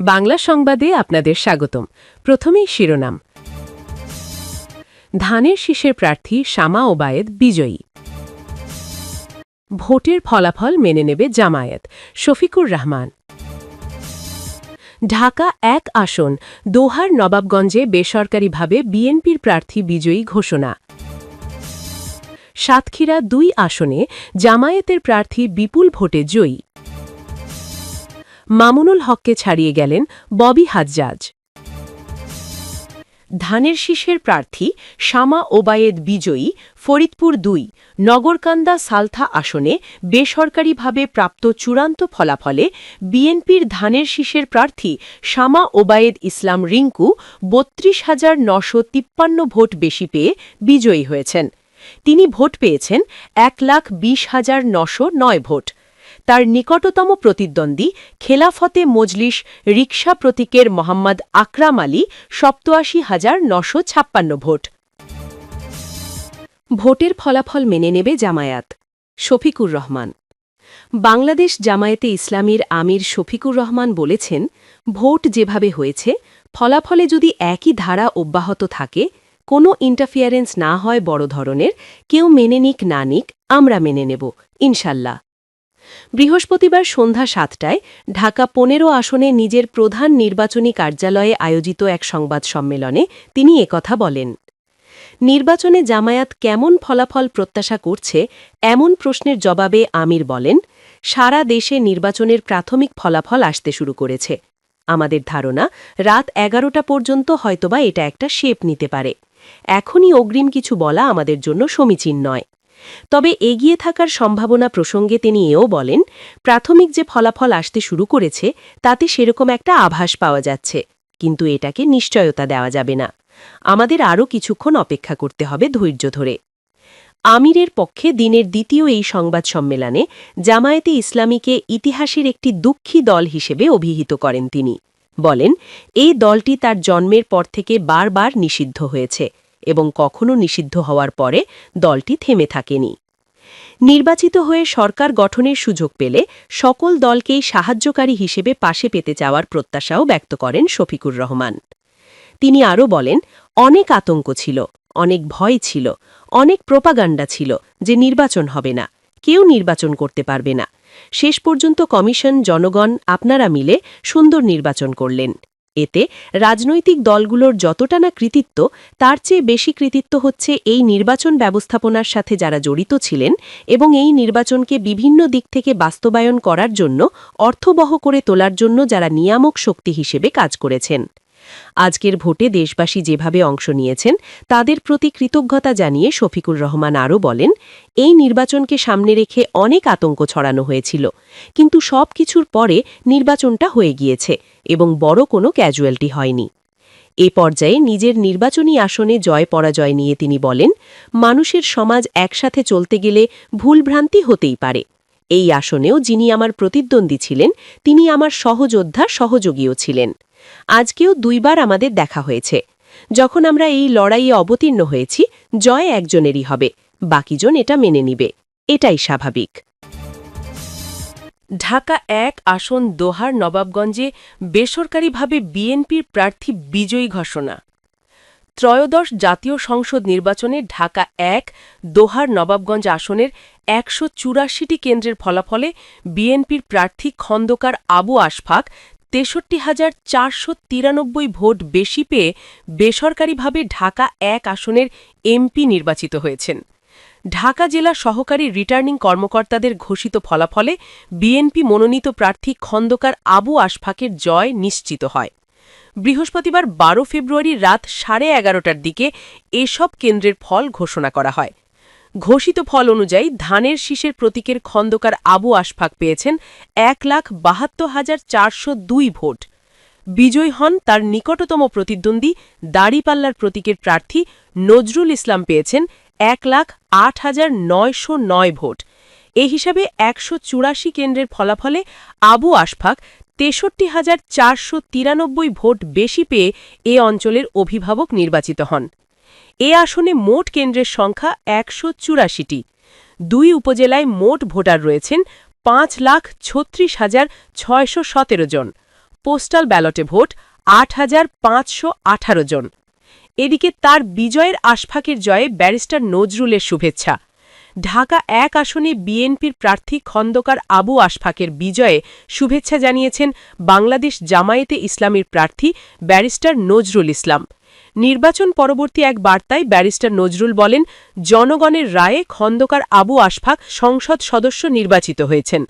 বাংলা সংবাদে আপনাদের স্বাগতম। প্রথমেই শিরোনাম। ধানের শীষের প্রার্থী শামা ওবায়েদ বিজয়ী। ভোটের ফলাফল মেনে নেবে জামায়াত, শফিকুর রহমান। ঢাকা ১ আসন, দোহার নবাবগঞ্জে বেসরকারিভাবে বিএনপির প্রার্থী বিজয়ী ঘোষণা। সাতক্ষীরা ২ আসনে জামায়াতের প্রার্থী বিপুল ভোটে জয়ী। মামুনুল হককে ছাড়িয়ে গেলেন ববি হাজ্জাজ। ধানের শীষের প্রার্থী শামা ওবায়েদ বিজয়ী। ফরিদপুর ২ নগরকান্দা সালথা আসনে বেসরকারিভাবে প্রাপ্ত চূড়ান্ত ফলাফলে বিএনপির ধানের শীষের প্রার্থী শামা ওবায়েদ ইসলাম রিংকু ৩২,৯৫৩ ভোট বেশি পেয়ে বিজয়ী হয়েছেন। তিনি ভোট পেয়েছেন ১,২০,৯০৯ ভোট। তার নিকটতম প্রতিদ্বন্দ্বী খেলাফতে মজলিস রিকশা প্রতীকের মোহাম্মদ আকরাম আলী ৮৭,৯৫৬ ভোট। ভোটের ফলাফল মেনে নেবে জামায়াত, শফিকুর রহমান। বাংলাদেশ জামায়াতে ইসলামীর আমির শফিকুর রহমান বলেছেন, ভোট যেভাবে হয়েছে, ফলাফলে যদি একই ধারা অব্যাহত থাকে, কোনো ইন্টারফিয়ারেন্স না হয় বড় ধরনের, কেউ মেনে নিক না নিক, আমরা মেনে নেব ইনশাল্লাহ। বৃহস্পতিবার সন্ধ্যা ৭টায় ঢাকা ১৫ আসনে নিজের প্রধান নির্বাচনী কার্যালয়ে আয়োজিত এক সংবাদ সম্মেলনে তিনি একথা বলেন। নির্বাচনে জামায়াত কেমন ফলাফল প্রত্যাশা করছে এমন প্রশ্নের জবাবে আমির বলেন, সারা দেশে নির্বাচনের প্রাথমিক ফলাফল আসতে শুরু করেছে। আমাদের ধারণা রাত ১১টা পর্যন্ত হয়তোবা এটা একটা শেপ নিতে পারে। এখনই অগ্রিম কিছু বলা আমাদের জন্য সমীচীন নয়। তবে এগিয়ে থাকার সম্ভাবনা প্রসঙ্গে তিনি এও বলেন, প্রাথমিক যে ফলাফল আসতে শুরু করেছে তাতে সেরকম একটা আভাস পাওয়া যাচ্ছে, কিন্তু এটাকে নিশ্চয়তা দেওয়া যাবে না। আমাদের আরও কিছুক্ষণ অপেক্ষা করতে হবে ধৈর্য ধরে। আমিরের পক্ষে দিনের দ্বিতীয় এই সংবাদ সম্মেলনে জামায়াতে ইসলামীকে ইতিহাসের একটি দুঃখী দল হিসেবে অভিহিত করেন তিনি। বলেন, এই দলটি তার জন্মের পর থেকে বারবার নিষিদ্ধ হয়েছে এবং কখনো নিষিদ্ধ হওয়ার পরে দলটি থেমে থাকেনি। নির্বাচিত হয়ে সরকার গঠনের সুযোগ পেলে সকল দলকেই সাহায্যকারী হিসেবে পাশে পেতে চাওয়ার প্রত্যাশাও ব্যক্ত করেন শফিকুর রহমান। তিনি আরও বলেন, অনেক আতঙ্ক ছিল, অনেক ভয় ছিল, অনেক প্রোপাগান্ডা ছিল যে নির্বাচন হবে না, কেউ নির্বাচন করতে পারবে না। শেষ পর্যন্ত কমিশন, জনগণ, আপনারা মিলে সুন্দর নির্বাচন করলেন। এতে রাজনৈতিক দলগুলোর যতটা না কৃতিত্ব, তার চেয়ে বেশি কৃতিত্ব হচ্ছে এই নির্বাচন ব্যবস্থাপনার সাথে যারা জড়িত ছিলেন এবং এই নির্বাচনকে বিভিন্ন দিক থেকে বাস্তবায়ন করার জন্য, অর্থবহ করে তোলার জন্য যারা নিয়ামক শক্তি হিসেবে কাজ করেছেন। আজকের ভোটে দেশবাসী যেভাবে অংশ নিয়েছেন তাদের প্রতি কৃতজ্ঞতা জানিয়ে শফিকুর রহমান আরও বলেন, এই নির্বাচনকে সামনে রেখে অনেক আতঙ্ক ছড়ানো হয়েছিল, কিন্তু সব কিছুর পরে নির্বাচনটা হয়ে গিয়েছে এবং বড় কোনো ক্যাজুয়ালিটি হয়নি। এ পর্যায়ে নিজের নির্বাচনী আসনে জয় পরাজয় নিয়ে তিনি বলেন, মানুষের সমাজ একসাথে চলতে গেলে ভুলভ্রান্তি হতেই পারে। এই আসনেও যিনি আমার প্রতিদ্বন্দ্বী ছিলেন তিনি আমার সহযোদ্ধা, সহযোগীও ছিলেন। আজকেও ২ বার আমাদের দেখা হয়েছে। যখন আমরা এই লড়াইয়ে অবতীর্ণ হয়েছি, জয় একজনেরই হবে, বাকিজন এটা মেনে নিবে, এটাই স্বাভাবিক। ঢাকা ১ আসন, দোহার নবাবগঞ্জে বেসরকারিভাবে বিএনপির প্রার্থী বিজয়ী ঘোষণা। ত্রয়োদশ জাতীয় সংসদ নির্বাচনে ঢাকা ১ দোহার নবাবগঞ্জ আসনের ১৮৪টি কেন্দ্রের ফলাফলে বিএনপির প্রার্থী খন্দকার আবু আশফাক ৬৩,৪৯৩ ভোট বেশি পেয়ে বেসরকারিভাবে ঢাকা ১ আসনের এমপি নির্বাচিত হয়েছেন। ঢাকা জেলা সহকারী রিটার্নিং কর্মকর্তাদের ঘোষিত ফলাফলে বিএনপি মনোনীত প্রার্থী খন্দকার আবু আশফাকের জয় নিশ্চিত হয়। বৃহস্পতিবার ১২ ফেব্রুয়ারি রাত ১১:৩০টার দিকে এসব কেন্দ্রের ফল ঘোষণা করা হয়। ঘোষিত ফল অনুযায়ী ধানের শীষের প্রতীকের খন্দকার আবু আশফাক পেয়েছেন ১,৭২,৪০২ ভোট। বিজয়ী হন তার নিকটতম প্রতিদ্বন্দ্বী দাড়িপাল্লার প্রতীকের প্রার্থী নজরুল ইসলাম পেয়েছেন ১,০৮,৯০৯ ভোট। এ হিসাবে ১৮৪ কেন্দ্রের ফলাফলে আবু আশফাক ৬৩,৪৯৩ ভোট বেশি পেয়ে এ অঞ্চলের অভিভাবক নির্বাচিত হন। এ আসনে মোট কেন্দ্রের সংখ্যা ১৮৪টি। ২ উপজেলায় মোট ভোটার রয়েছেন ৫,৩৬,৬১৭ জন। পোস্টাল ব্যালটে ভোট ৮,৫১৮ জন। এদিকে তার বিজয়ের আশফাকের জয়ে ব্যারিস্টার নজরুলের শুভেচ্ছা। ঢাকা ১ আসনে বিএনপির প্রার্থী খন্দকার আবু আশফাকের বিজয়ে শুভেচ্ছা জানিয়েছেন বাংলাদেশ জামায়াতে ইসলামীর প্রার্থী ব্যারিস্টার নজরুল ইসলাম। নির্বাচন পরবর্তী এক বার্তায় ব্যারিস্টার নজরুল বলেন, জনগণের রায়ে খন্দকার আবু আশফাক সংসদ সদস্য নির্বাচিত হয়েছেন।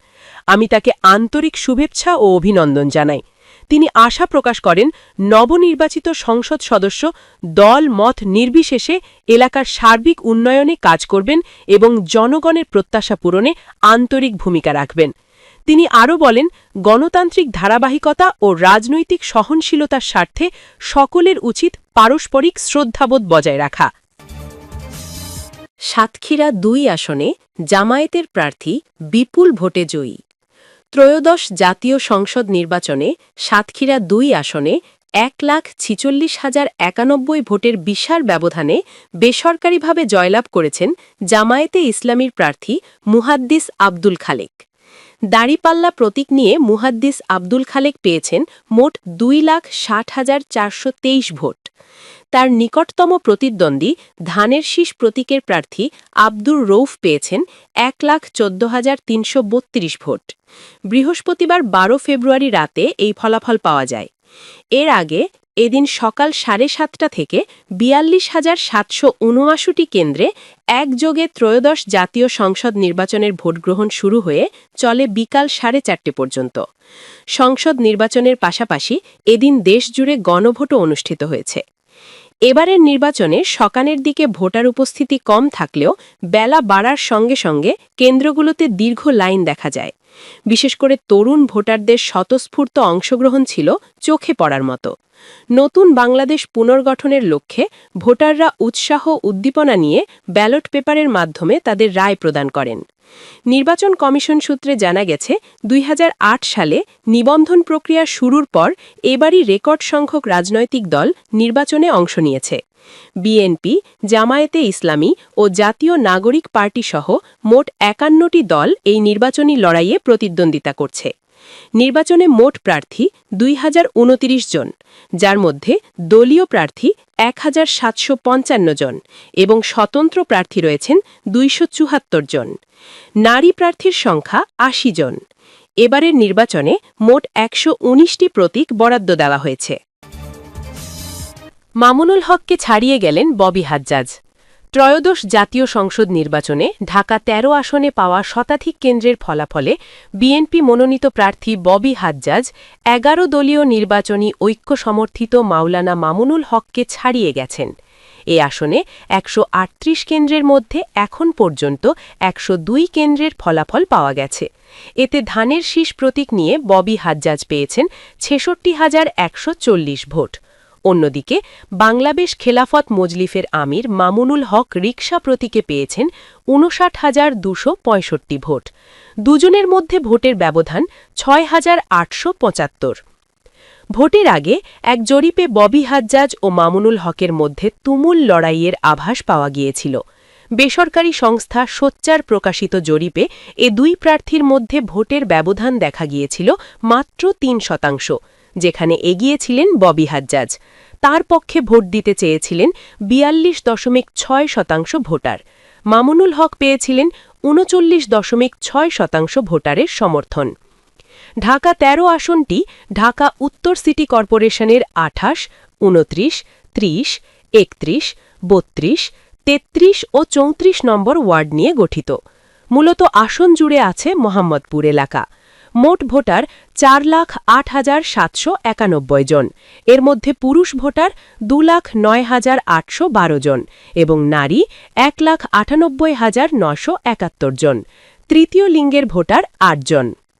আমি তাকে আন্তরিক শুভেচ্ছা ও অভিনন্দন জানাই। তিনি আশা প্রকাশ করেন, নবনির্বাচিত সংসদ সদস্য দল মত নির্বিশেষে এলাকার সার্বিক উন্নয়নে কাজ করবেন এবং জনগণের প্রত্যাশা পূরণে আন্তরিক ভূমিকা রাখবেন। তিনি আরও বলেন, গণতান্ত্রিক ধারাবাহিকতা ও রাজনৈতিক সহনশীলতার স্বার্থে সকলের উচিত পারস্পরিক শ্রদ্ধাবোধ বজায় রাখা। সাতক্ষীরা ২ আসনে জামায়াতের প্রার্থী বিপুল ভোটে জয়ী। ত্রয়োদশ জাতীয় সংসদ নির্বাচনে সাতক্ষীরা ২ আসনে ১,৪৬,০৯১ ভোটের বিশাল ব্যবধানে বেসরকারিভাবে জয়লাভ করেছেন জামায়াতে ইসলামীর প্রার্থী মুহাদ্দিস আব্দুল খালেক। দাঁড়িপাল্লা প্রতীক নিয়ে মুহাদ্দিস আব্দুল খালেক পেয়েছেন মোট ২,৬০,৪২৩ ভোট। তার নিকটতম প্রতিদ্বন্দ্বী ধানের শীষ প্রতীকের প্রার্থী আব্দুর রৌফ পেয়েছেন ১,১৪,৩৩২ ভোট। বৃহস্পতিবার ১২ ফেব্রুয়ারি রাতে এই ফলাফল পাওয়া যায়। এর আগে এদিন সকাল ৭:৩০ থেকে ৪২,৭৭৯ কেন্দ্রে একযোগে ত্রয়োদশ জাতীয় সংসদ নির্বাচনের ভোটগ্রহণ শুরু হয়ে চলে বিকাল ৪:৩০ পর্যন্ত। সংসদ নির্বাচনের পাশাপাশি এদিন দেশজুড়ে গণভোটও অনুষ্ঠিত হয়েছে। এবারের নির্বাচনে সকালের দিকে ভোটার উপস্থিতি কম থাকলেও বেলা বাড়ার সঙ্গে সঙ্গে কেন্দ্রগুলোতে দীর্ঘ লাইন দেখা যায়। বিশেষ করে তরুণ ভোটারদের স্বতঃস্ফূর্ত অংশগ্রহণ ছিল চোখে পড়ার মতো। নতুন বাংলাদেশ পুনর্গঠনের লক্ষ্যে ভোটাররা উৎসাহ উদ্দীপনা নিয়ে ব্যালট পেপারের মাধ্যমে তাদের রায় প্রদান করেন। নির্বাচন কমিশন সূত্রে জানা গেছে, ২০০৮ সালে নিবন্ধন প্রক্রিয়া শুরুর পর এবারই রেকর্ড সংখ্যক রাজনৈতিক দল নির্বাচনে অংশ নিয়েছে। বিএনপি, জামায়াতে ইসলামী ও জাতীয় নাগরিক পার্টি সহ মোট ৫১টি দল এই নির্বাচনী লড়াইয়ে প্রতিদ্বন্দ্বিতা করছে। নির্বাচনে মোট প্রার্থী ২,০২৯ জন, যার মধ্যে দলীয় প্রার্থী ১,৭৫৫ জন এবং স্বতন্ত্র প্রার্থী রয়েছেন ২৭৪ জন। নারী প্রার্থীর সংখ্যা ৮০ জন। এবারের নির্বাচনে মোট ১১৯টি প্রতীক বরাদ্দ দেওয়া হয়েছে। মামুনুল হককে ছাড়িয়ে গেলেন ববি হাজ্জাজ। ত্রয়োদশ জাতীয় সংসদ নির্বাচনে ঢাকা ১৩ আসনে পাওয়া শতাধিক কেন্দ্রের ফলাফলে বিএনপি মনোনীত প্রার্থী ববি হাজ্জাজ ১১ দলীয় নির্বাচনী ঐক্য সমর্থিত মাওলানা মামুনুল হককে ছাড়িয়ে গেছেন। এ আসনে ১৩৮ কেন্দ্রের মধ্যে এখন পর্যন্ত ১০২ কেন্দ্রের ফলাফল পাওয়া গেছে। এতে ধানের শীষ প্রতীক নিয়ে ববি হাজ্জাজ পেয়েছেন ৬৬,১৪০ ভোট। অন্যদিকে বাংলাদেশ খেলাফত মজলিসের আমির মামুনুল হক রিকশা প্রতীকে পেয়েছেন ৫৯,২৬৫ ভোট। দুজনের মধ্যে ভোটের ব্যবধান ৬,৮৭৫। ভোটের আগে এক জরিপে ববি হাজ্জাজ ও মামুনুল হকের মধ্যে তুমুল লড়াইয়ের আভাস পাওয়া গিয়েছিল। বেসরকারি সংস্থা সোচ্চার প্রকাশিত জরিপে এ দুই প্রার্থীর মধ্যে ভোটের ব্যবধান দেখা গিয়েছিল মাত্র ৩%, যেখানে এগিয়েছিলেন ববি হাজ্জাজ। তার পক্ষে ভোট দিতে চেয়েছিলেন ৪২.৬% ভোটার। মামুনুল হক পেয়েছিলেন ৩৯.৬% ভোটারের সমর্থন। ঢাকা ১৩ আসনটি ঢাকা উত্তর সিটি কর্পোরেশনের ২৮, ২৯, ৩০, ৩১, ৩২, ৩৩ ও ৩৪ নম্বর ওয়ার্ড নিয়ে গঠিত। মূলত আসন জুড়ে আছে মোহাম্মদপুর এলাকা। মোট ভোটার ৪,০৮,৭৯১ জন। এর মধ্যে পুরুষ ভোটার ২,০৯,৮১২ জন এবং নারী ১,৯৮,৯৭১ জন। তৃতীয় লিঙ্গের ভোটার ৮ জন।